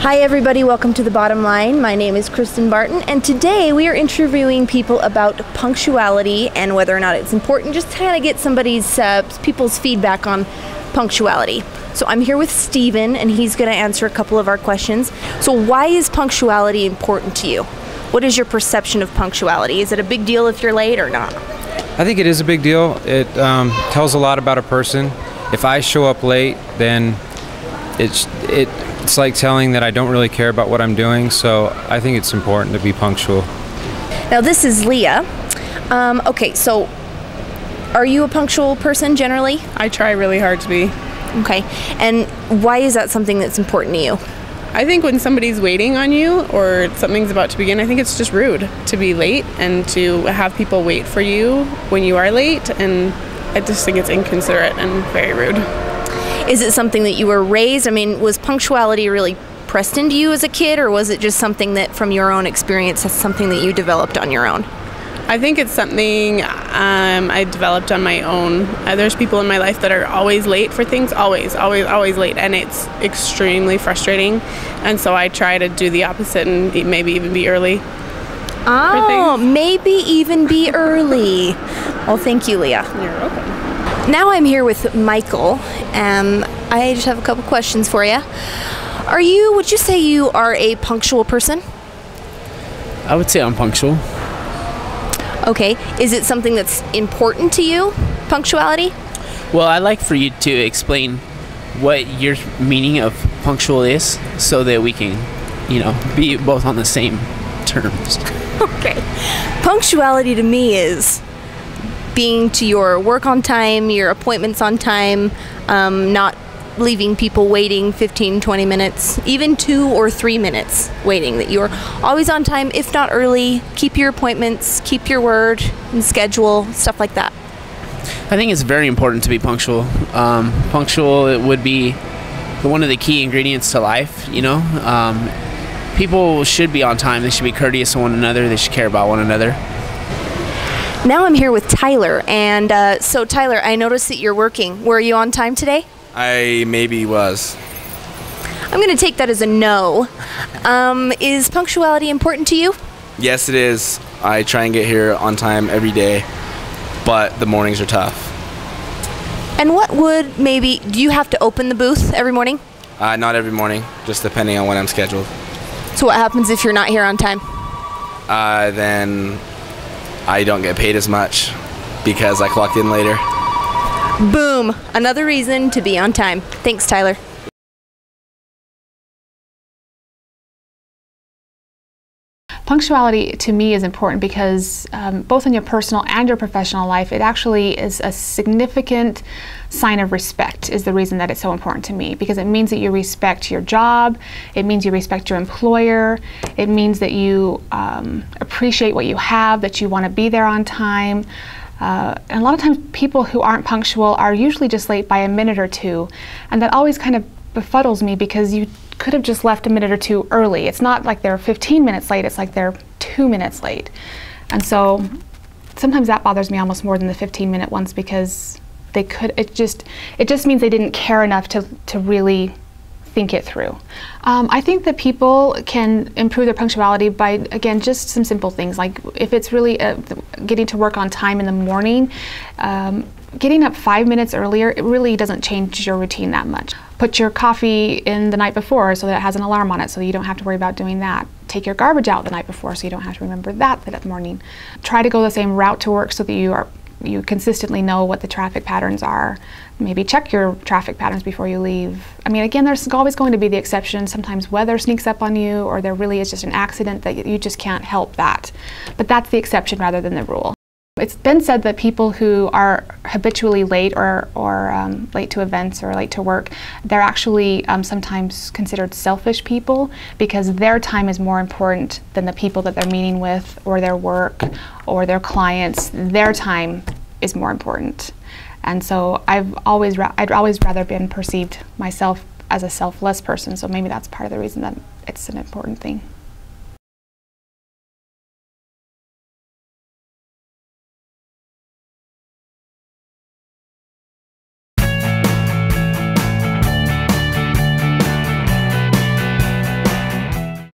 Hi everybody, welcome to The Bottom Line. My name is Kristen Barton, and today we are interviewing people about punctuality and whether or not it's important, just to kind of get people's feedback on punctuality. So I'm here with Steven, and he's going to answer a couple of our questions. So why is punctuality important to you? What is your perception of punctuality? Is it a big deal if you're late or not? I think it is a big deal. It tells a lot about a person. If I show up late, then it's like telling that I don't really care about what I'm doing, so I think it's important to be punctual. Now this is Leah. Okay, so are you a punctual person generally? I try really hard to be. Okay, and why is that something that's important to you? I think when somebody's waiting on you or something's about to begin, I think it's just rude to be late and to have people wait for you when you are late, and I just think it's inconsiderate and very rude. Is it something that you were raised? I mean, was punctuality really pressed into you as a kid, or was it just something that from your own experience, that's something that you developed on your own? I think it's something I developed on my own. There's people in my life that are always late for things, always late, and it's extremely frustrating. And so I try to do the opposite and maybe even be early. Oh, maybe even be early. Well, thank you, Leah. You're welcome. Now I'm here with Michael. I just have a couple questions for you. Would you say you are a punctual person? I would say I'm punctual. Okay. Is it something that's important to you, punctuality? Well, I'd like for you to explain what your meaning of punctual is so that we can, be both on the same terms. Okay. Punctuality to me is being to your work on time, your appointments on time, not leaving people waiting 15, 20 minutes, even 2 or 3 minutes waiting, that you're always on time, if not early, keep your appointments, keep your word and schedule, stuff like that. I think it's very important to be punctual. Punctual, it would be one of the key ingredients to life, People should be on time, they should be courteous to one another, they should care about one another. Now I'm here with Tyler, and so Tyler, I noticed that you're working. Were you on time today? I maybe was. I'm going to take that as a no. Is punctuality important to you? Yes, it is. I try and get here on time every day, but the mornings are tough. And do you have to open the booth every morning? Not every morning, just depending on when I'm scheduled. So what happens if you're not here on time? Then I don't get paid as much because I clocked in later. Boom! Another reason to be on time. Thanks, Tyler. Punctuality to me is important because both in your personal and your professional life, it actually is a significant sign of respect, is the reason that it's so important to me, because it means that you respect your job, it means you respect your employer, it means that you appreciate what you have, that you want to be there on time. And a lot of times people who aren't punctual are usually just late by a minute or two, and that always kind of befuddles me because you could have just left a minute or two early. It's not like they're 15 minutes late, it's like they're 2 minutes late. And so sometimes that bothers me almost more than the 15-minute ones, because it just means they didn't care enough to really think it through. I think that people can improve their punctuality by, again, just some simple things, like if it's really getting to work on time in the morning, getting up 5 minutes earlier, it really doesn't change your routine that much. Put your coffee in the night before so that it has an alarm on it so you don't have to worry about doing that. Take your garbage out the night before so you don't have to remember that morning. Try to go the same route to work so that you consistently know what the traffic patterns are. Maybe check your traffic patterns before you leave. I mean, again, there's always going to be the exception. Sometimes weather sneaks up on you, or there really is just an accident that you just can't help that. But that's the exception rather than the rule. It's been said that people who are habitually late or late to events or late to work, they're actually sometimes considered selfish people, because their time is more important than the people that they're meeting with or their work or their clients. Their time is more important. And so I'd always rather been perceived myself as a selfless person, so maybe that's part of the reason that it's an important thing.